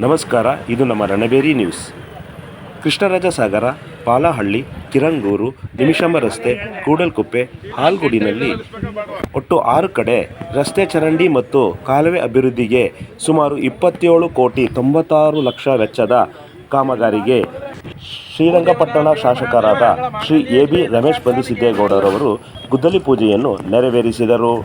ನಮಸ್ಕಾರ, ಇದು ನಮ್ಮ ರಣಬೇರಿ ನ್ಯೂಸ್. ಕೃಷ್ಣರಾಜ ಸಾಗರ, ಪಾಲಹಳ್ಳಿ, ಕಿರಂಗೂರು, ನಿಮಿಷಾಂಬ ರಸ್ತೆ, ಕೂಡಲ್ಕುಪ್ಪೆ, ಹಾಲ್ಗುಡಿನಲ್ಲಿ ಒಟ್ಟು 6 ಕಡೆ ರಸ್ತೆ ಚರಂಡಿ ಮತ್ತು ಕಾಲುವೆ ಅಭಿವೃದ್ಧಿಗೆ ಸುಮಾರು 27,96,00,000 ವೆಚ್ಚದ ಕಾಮಗಾರಿಗೆ ಶ್ರೀರಂಗಪಟ್ಟಣ ಶಾಸಕರಾದ ಶ್ರೀ ಎ.ಬಿ. ರಮೇಶ್ ಬಂದಿಸಿದ್ದೇಗೌಡರವರು ಗುದ್ದಲಿ ಪೂಜೆಯನ್ನು ನೆರವೇರಿಸಿದರು.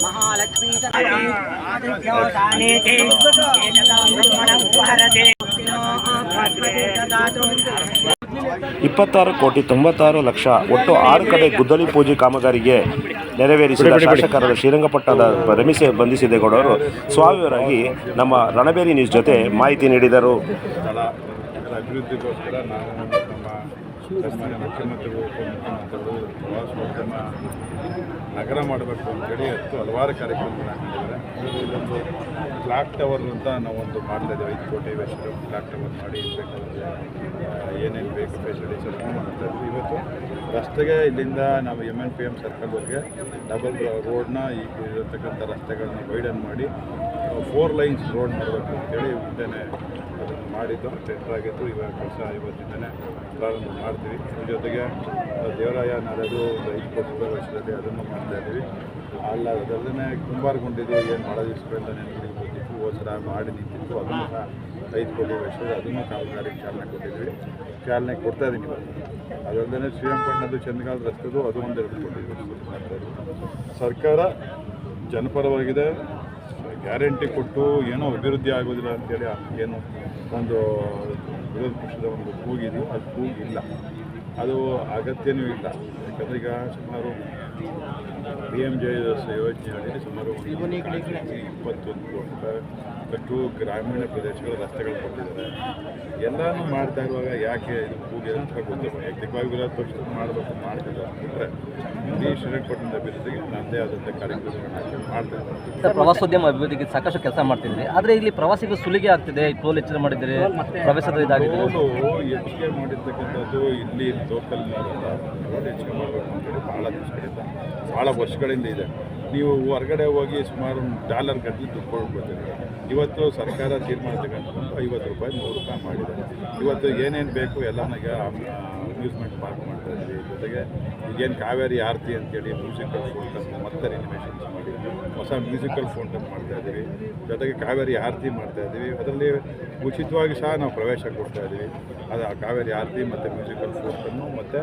ಮಹಾಲಕ್ಷ್ಮೀ 26,96,00,000 ಒಟ್ಟು 6 ಕಡೆ ಗುದ್ದಲಿ ಪೂಜೆ ಕಾಮಗಾರಿಗೆ ನೆರವೇರಿಸಿದ ಶಾಸಕರಾದ ಶ್ರೀರಂಗಪಟ್ಟಣದ ರಮೇಶ್ ಬಂದಿಸಿದ್ದೇಗೌಡರು ಸ್ವಾಭಿವರಾಗಿ ನಮ್ಮ ರಣಬೇರಿ ನ್ಯೂಸ್ ಜೊತೆ ಮಾಹಿತಿ ನೀಡಿದರು. ಅಭಿವೃದ್ಧಿಗೋಸ್ಕರ ನಾವು ನಮ್ಮ ಮುಖ್ಯಮಂತ್ರಿಗಳು, ಉಪಮುಖ್ಯಮಂತ್ರಿಗಳು ಪ್ರವಾಸೋದ್ಯಮ ನಗರ ಮಾಡಬೇಕು ಅಂತೇಳಿ ಹಲವಾರು ಕಾರ್ಯಕ್ರಮಗಳನ್ನ ಹಾಕೊಂಡಿದ್ದಾರೆ. ಇದೊಂದು ಕ್ಲಾಕ್ ಟವರ್ ಅಂತ ನಾವೊಂದು ಮಾಡ್ತಾಯಿದ್ದೇವೆ. 5 ಕೋಟಿ ವೆಚ್ಚದ ಕ್ಲಾಕ್ ಟವರ್ ಮಾಡಿ ಬೇಕಾದ್ರೆ ಏನೇನು ಬೇಕು ಫೆಸಿಲಿಟೀಸ್ ಎಲ್ಲ ಮಾಡ್ತಾ ಇದ್ವಿ. ಇವತ್ತು ರಸ್ತೆಗೆ ಇಲ್ಲಿಂದ ನಾವು MNPM ಸರ್ಕಲ್ವರೆಗೆ ಡಬಲ್ ರೋಡ್ನ ಈಗ ಇರತಕ್ಕಂಥ ರಸ್ತೆಗಳನ್ನ ವೈಡನ್ ಮಾಡಿ 4 ಲೈನ್ಸ್ ರೋಡ್ ಮಾಡಬೇಕು ಅಂತೇಳಿ ಮುಂದೆನೇ ಅದನ್ನು ಮಾಡಿದ್ದು ಟೆಂಡರ್ ಆಗಿತ್ತು. ಇವಾಗ ಕೆಲಸ ಇವತ್ತಿಂದನೇ ಪ್ರಾರಂಭ ಮಾಡ್ತೀವಿ. ಇದ್ರ ಜೊತೆಗೆ ದೇವರಾಯ ನಡೆದು 5 ಕೋಟಿ ರೂಪಾಯಿ ವೆಚ್ಚದಲ್ಲಿ ಅದನ್ನು ಮಾಡ್ತಾಯಿದ್ದೀವಿ. ಅಲ್ಲ ಅದರಲ್ಲೇ ಕುಂಬಾರಗೊಂಡಿದ್ದು ಏನು ಭಾಳ ದಿವಸಗಳಿಂದ ನೆನಪಿಗೆ ಬಂದಿತ್ತು, ಹೋದ ಮಾಡಿ ನಿಂತಿತ್ತು. ಅದನ್ನು ಸಹ 5 ಕೋಟಿ ವೆಚ್ಚದ ಅದನ್ನು ಕಾಮಗಾರಿಗೆ ಚಾಲನೆ ಕೊಟ್ಟಿದ್ವಿ, ಚಾಲನೆ ಕೊಡ್ತಾಯಿದ್ದೀನಿ. ಅದರಲ್ಲೇ ಶ್ರೀರಂಗಪಟ್ಟಣದ್ದು ಚಂದಗಾಲ ರಸ್ತೆದು ಅದು 1-2 ಕೋಟಿ ಮಾಡ್ತಾಯಿದ್ವಿ. ಸರ್ಕಾರ ಜನಪರವಾಗಿದೆ. ಗ್ಯಾರಂಟಿ ಕೊಟ್ಟು ಏನೋ ಅಭಿವೃದ್ಧಿ ಆಗೋದಿಲ್ಲ ಅಂತೇಳಿ ಏನು ಒಂದು ವಿರೋಧ ಪಕ್ಷದ ಒಂದು ಕೂಗಿದೆಯೋ ಅದು ಕೂಗಿಲ್ಲ, ಅದು ಅಗತ್ಯನೂ ಇಲ್ಲ. ಯಾಕಂದರೆ ಈಗ ಸುಮಾರು PMJS ಯೋಜನೆಯಲ್ಲಿ ಸುಮಾರು 21 ಕೋಟಿ ರೂಪಾಯಿ ಅಷ್ಟು ಗ್ರಾಮೀಣ ಪ್ರದೇಶಗಳ ರಸ್ತೆಗಳು ಕೊಟ್ಟಿದ್ದಾರೆ. ಎಲ್ಲನೂ ಮಾಡ್ತಾ ಇರುವಾಗ ಯಾಕೆ ಇದು ಕೂಗಿದೆ ಅಂತ ಗೊತ್ತಿಲ್ಲ. ವೈಯಕ್ತಿಕವಾಗಿ ವಿರೋಧ ಪಕ್ಷದಲ್ಲಿ ಮಾಡಬೇಕು ಮಾಡ್ತಿದ್ದಾರೆ ಅಂದರೆ ಇಡೀ ಶ್ರೀರಂಗಪಟ್ಟಣದ ಅಭಿವೃದ್ಧಿಗೆ ನನ್ನದೇ ಆದಂಥ ಕಾರ್ಯಕ್ರಮಗಳನ್ನ ಮಾಡ್ತಾ ಇದ್ದಾರೆ. ಪ್ರವಾಸೋದ್ಯಮ ಅಭಿವೃದ್ಧಿಗೆ ಸಾಕಷ್ಟು ಕೆಲಸ ಮಾಡ್ತಿದ್ವಿ. ಆದರೆ ಇಲ್ಲಿ ಪ್ರವಾಸಿಗರು ಸುಲಿಗೆ ಆಗ್ತಿದೆ. ಟೋಲ್ ಹೆಚ್ಚಳ ಮಾಡಿದರೆ ಪ್ರವೇಶದ ಇದಾಗಿದೆ. ಹೆಚ್ಚಿಗೆ ಮಾಡಿರ್ತಕ್ಕಂಥದ್ದು ಇಲ್ಲಿ ಲೋಕಲ್ ಟೋಲ್ ಹೆಚ್ಚಿಗೆ ಮಾಡಬೇಕು ಅಂತೇಳಿ ಭಾಳ ದಿವಸಗಳಿಂದ, ಭಾಳ ವರ್ಷಗಳಿಂದ ಇದೆ. ನೀವು ಹೊರಗಡೆ ಹೋಗಿ ಸುಮಾರು $1 ಗಟ್ಟಲೆ ದುಡ್ಡು ಕೊಡ್ಬೋದಿಲ್ಲ. ಇವತ್ತು ಸರ್ಕಾರ ತೀರ್ಮಾನ ತಗೊಂಡು 50 ರೂಪಾಯಿ 100 ರೂಪಾಯಿ ಮಾಡಿದ್ದಾರೆ. ಇವತ್ತು ಏನೇನು ಬೇಕು ಎಲ್ಲನ ಈಗ ಅಮ್ಯೂಸ್ಮೆಂಟ್ ಪಾರ್ಕ್ ಮಾಡ್ತಾ ಇದ್ದೀವಿ. ಜೊತೆಗೆ ಈಗೇನು ಕಾವೇರಿ ಆರತಿ ಅಂತೇಳಿ ಮ್ಯೂಸಿಕಲ್ ಫೌಂಟನ್ ಮತ್ತೆ ರಿನಿವೇಷನ್ಸ್ ಮಾಡಿ ಹೊಸ ಮ್ಯೂಸಿಕಲ್ ಫೌಂಟನ್ ಮಾಡ್ತಾಯಿದ್ದೀವಿ. ಜೊತೆಗೆ ಕಾವೇರಿ ಆರತಿ ಮಾಡ್ತಾಯಿದ್ದೀವಿ. ಅದರಲ್ಲಿ ಉಚಿತವಾಗಿ ಸಹ ನಾವು ಪ್ರವೇಶ ಕೊಡ್ತಾಯಿದ್ದೀವಿ. ಅದು ಕಾವೇರಿ ಆರತಿ ಮತ್ತು ಮ್ಯೂಸಿಕಲ್ ಫೌಂಟನ್ನು ಮತ್ತು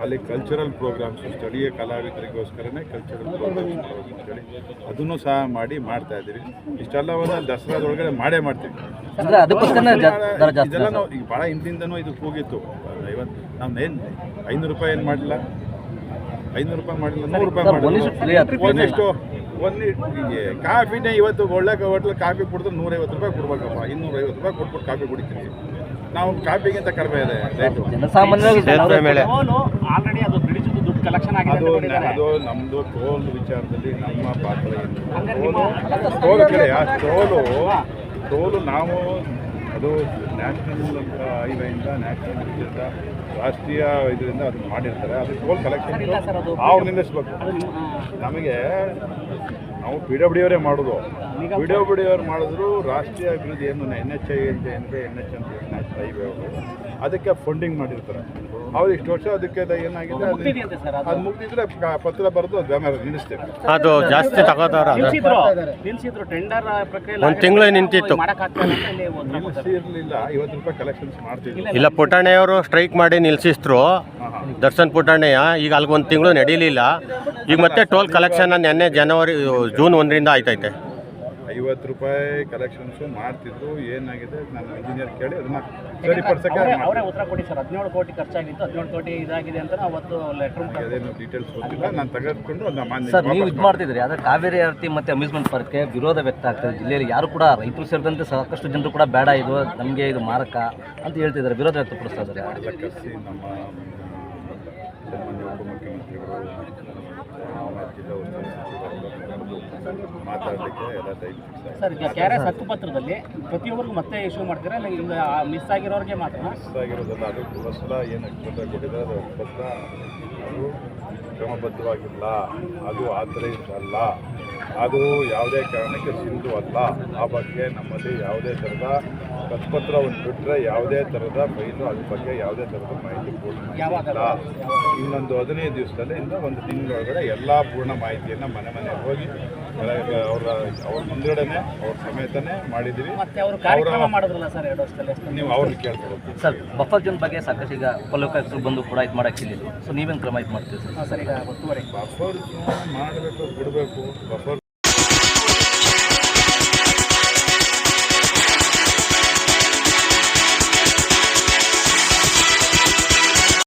ಅಲ್ಲಿ ಕಲ್ಚರಲ್ ಪ್ರೋಗ್ರಾಮ್ಸ್, ಸ್ಥಳೀಯ ಕಲಾವಿದರಿಗೋಸ್ಕರನೇ ಕಲ್ಚರಲ್ ಪ್ರೋಗ್ರಾಮ್ಸ್ ಅಂತೇಳಿ ಅದನ್ನು ಸಹ ಮಾಡ್ತಾಯಿದ್ದೀವಿ. ಇಷ್ಟೆಲ್ಲವನ್ನು ದಸರಾದೊಳಗಡೆ ಮಾಡ್ತೀವಿ. ಇದೆಲ್ಲ ನಾವು ಈಗ ಭಾಳ ಹಿಂದಿಂದನೂ ಇದು ಕೂಗಿತ್ತು. ಇವತ್ತು ನಾವೇನು 500 ರೂಪಾಯಿ ಏನು ಮಾಡಲಿಲ್ಲ, 500 ರೂಪಾಯಿ ಮಾಡಲಿಲ್ಲ, 100 ರೂಪಾಯಿ ಮಾಡಲಿಲ್ಲ. ಒಂದಿಷ್ಟು ಕಾಫಿನೇ ಇವತ್ತು ಒಳ್ಳೆ ಹೋಟ್ಲಲ್ಲಿ ಕಾಫಿ ಕುಡಿದ್ರೆ 150 ರೂಪಾಯಿ ಕೊಡ್ಬೇಕಪ್ಪ. 250 ರೂಪಾಯಿ ಕೊಟ್ಬಿಟ್ಟು ಕಾಫಿ ಕುಡಿತೀವಿ ನಾವು. ಕಾಫಿಗಿಂತ ಕಡಿಮೆ ಇದೆ ರೇಟು. ಅದು ನಮ್ಮದು ಟೋಲ್ ವಿಚಾರದಲ್ಲಿ ನಮ್ಮ ಪಾತ್ರ ಏನು? ಟೋಲು ನಾವು ಅದು ನ್ಯಾಷನಲ್ ಹೈವೇಯಿಂದ ನ್ಯಾಷನಲ್ ಇದರಿಂದ ರಾಷ್ಟ್ರೀಯ ಇದರಿಂದ ಅದನ್ನು ಮಾಡಿರ್ತಾರೆ. ಅದು ಟೋಲ್ ಕಲೆಕ್ಷನ್ ಅವ್ರು ನಿಲ್ಲಿಸ್ಬೇಕು. ನಮಗೆ ನಾವು PWD ಅವರೇ ಮಾಡೋದು. PWD ಅವ್ರು ಮಾಡಿದ್ರು ರಾಷ್ಟ್ರೀಯ ಅಭಿವೃದ್ಧಿ ಏನು NHI ಅಂತ ಏನಿದೆ, NH ಅಂತ ನ್ಯಾಷನಲ್ ಹೈವೇ ಅವರು ಅದಕ್ಕೆ ಫಂಡಿಂಗ್ ಮಾಡಿರ್ತಾರೆ. ಅವ್ರು ಇಷ್ಟು ವರ್ಷ ಅದಕ್ಕೆ ಏನಾಗಿದೆ ಅದು ಮುಗಿದಿದ್ರೆ ಪತ್ರ ಬರೆದು ಅದು ನಿಲ್ಲಿಸ್ತೇವೆ. ಅದು ಜಾಸ್ತಿ ತಗೋತಾರ ನಿಲ್ಲಿಸಿದ್ರು ಟೆಂಡರ್ ಪ್ರಕ್ರಿಯೆ 1 ತಿಂಗಳು ನಿಂತಿತ್ತು. ನಿಲ್ಲಿಸಿರ್ಲಿಲ್ಲ. 50 ರೂಪಾಯಿ ಕಲೆಕ್ಷನ್ಸ್ ಮಾಡ್ತಿದ್ವಿ. ಇಲ್ಲ, ಪುಟಾಣಿಯವರು ಸ್ಟ್ರೈಕ್ ಮಾಡಿ ನಿಲ್ಲಿಸಿದ್ರು. ದರ್ಶನ್ ಪುಟಾಣೆಯ ಈಗ ಅಲ್ಲಿಗೆ 1 ತಿಂಗಳು ನಡೀಲಿಲ್ಲ. ಈಗ ಮತ್ತೆ ಟೋಲ್ ಕಲೆಕ್ಷನ್ ನಿನ್ನೆ June 1ರಿಂದ ಆಯ್ತೈತೆ. 50 ರೂಪಾಯಿ ಕಲೆಕ್ಷನ್ಸು ಮಾಡ್ತಿದ್ದು ಏನಾಗಿದೆ ನಾನು ಇಂಜಿನಿಯರ್ ಕೇಳಿ ಅದನ್ನ ಸರಿಪಡಿಸೋಕ್ಕೆ ಅವರೇ ಉತ್ತರ ಕೊಡಿ ಸರ್. 17 ಕೋಟಿ ಖರ್ಚಾಗಿತ್ತು, 17 ಕೋಟಿ ಇದಾಗಿದೆ ಅಂತ ಅವತ್ತು ಲೆಟರ್ ಅದೇನು ಡೀಟೇಲ್ಸ್ ಗೊತ್ತಿಲ್ಲ, ನಾನು ತೆಗೆದುಕೊಂಡು ಅದನ್ನ ಮಾನ್ಯ ಸರ್ ನೀವು ಇದು ಮಾಡ್ತಿದ್ರಿ, ಆದರೆ ಕಾವೇರಿ ಆರತಿ ಮತ್ತು ಅಮ್ಯೂಸ್ಮೆಂಟ್ ಪಾರ್ಕ್ಗೆ ವಿರೋಧ ವ್ಯಕ್ತ ಆಗ್ತದೆ ಜಿಲ್ಲೆಯಲ್ಲಿ. ಯಾರು ಕೂಡ ರೈತರು ಸೇರಿದಂತೆ ಸಾಕಷ್ಟು ಜನರು ಕೂಡ ಬೇಡ, ಇದು ನಮಗೆ ಇದು ಮಾರಕ ಅಂತ ಹೇಳ್ತಿದ್ದಾರೆ, ವಿರೋಧ ವ್ಯಕ್ತಪಡಿಸ್ತಾ ಇದ್ದಾರೆ. ಎಲ್ಲ ಕರೆಸಿ ನಮ್ಮ ಸನ್ಮಾನ್ಯ ಉಪಮುಖ್ಯಮಂತ್ರಿಗಳು ಜಿಲ್ಲಾ ಉಸ್ತುವಾರಿ ಸಚಿವರು ಮಾತಾಡಲಿಕ್ಕೆ ಎಲ್ಲ ದಯವಿಟ್ಟು ಸರ್. ಈಗ KRS ಹಕ್ಕುಪತ್ರದಲ್ಲಿ ಪ್ರತಿಯೊಬ್ಬರಿಗೂ ಮತ್ತೆ ಇಶ್ಯೂ ಮಾಡ್ತೀರಾ, ಇಲ್ಲ ಈಗ ಮಿಸ್ ಆಗಿರೋರಿಗೆ ಮಾತ್ರ? ಮಿಸ್ ಆಗಿರೋದಲ್ಲ, ಅದು ಪುರಸ್ಕಾರ ಏನು ಹಕ್ಕುಪತ್ರ ಕೊಟ್ಟಿದ್ದಾರೆ ಅದು ಹಕ್ಕುಪತ್ರ ಅದು ಕ್ರಮಬದ್ಧವಾಗಿಲ್ಲ, ಅದು ಆಥರೈಸ್ಡ್ ಅಲ್ಲ, ಅದು ಯಾವುದೇ ಕಾರಣಕ್ಕೆ ಸಿಂಧು ಅಲ್ಲ. ಆ ಬಗ್ಗೆ ನಮ್ಮಲ್ಲಿ ಯಾವುದೇ ಥರದ ಹಕ್ಕುಪತ್ರವನ್ನು ಬಿಟ್ಟರೆ ಯಾವುದೇ ಥರದ ಫೈಲು ಅದ್ರ ಬಗ್ಗೆ ಯಾವುದೇ ಥರದ ಮಾಹಿತಿ ಪೂರ್ಣ ಇನ್ನೊಂದು 15 ದಿವಸದಲ್ಲಿ ಒಂದು ತಿಂಗಳೊಳಗಡೆ ಎಲ್ಲ ಪೂರ್ಣ ಮಾಹಿತಿಯನ್ನು ಮನೆ ಹೋಗಿ ಅವ್ರ ಮುಂದ್ಗಡೆನೆ ಅವ್ರ ಸಮೇತನೇ ಮಾಡಿದ್ದೀವಿ. ಮತ್ತೆ ಅವರು ಕಾರ್ಯಕ್ರಮ ಮಾಡಿದ್ರಲ್ಲ ಸರ್ 2 ವರ್ಷದಲ್ಲಿ, ನೀವು ಅವ್ರನ್ನ ಕೇಳ್ಕೊಳ್ತೀವಿ ಸರ್. ಬಫರ್ ಜೋನ್ ಬಗ್ಗೆ ಸಾಕಷ್ಟು ಈಗ ಉಪಲೋಕಾಯುಕ್ತರು ಬಂದು ಕೂಡ ಇದು ಮಾಡೋಕ್ಕೆ ಹೇಳಿದ್ರು. ಸೊ ನೀವೇನು ಕ್ರಮ ಇದು ಮಾಡ್ತೀವಿ ಸರ್? ಸರ್ ಈಗ ಒತ್ತುವರಿ ಬಫರ್ ಮಾಡಬೇಕು, ಬಿಡಬೇಕು. ಬಫರ್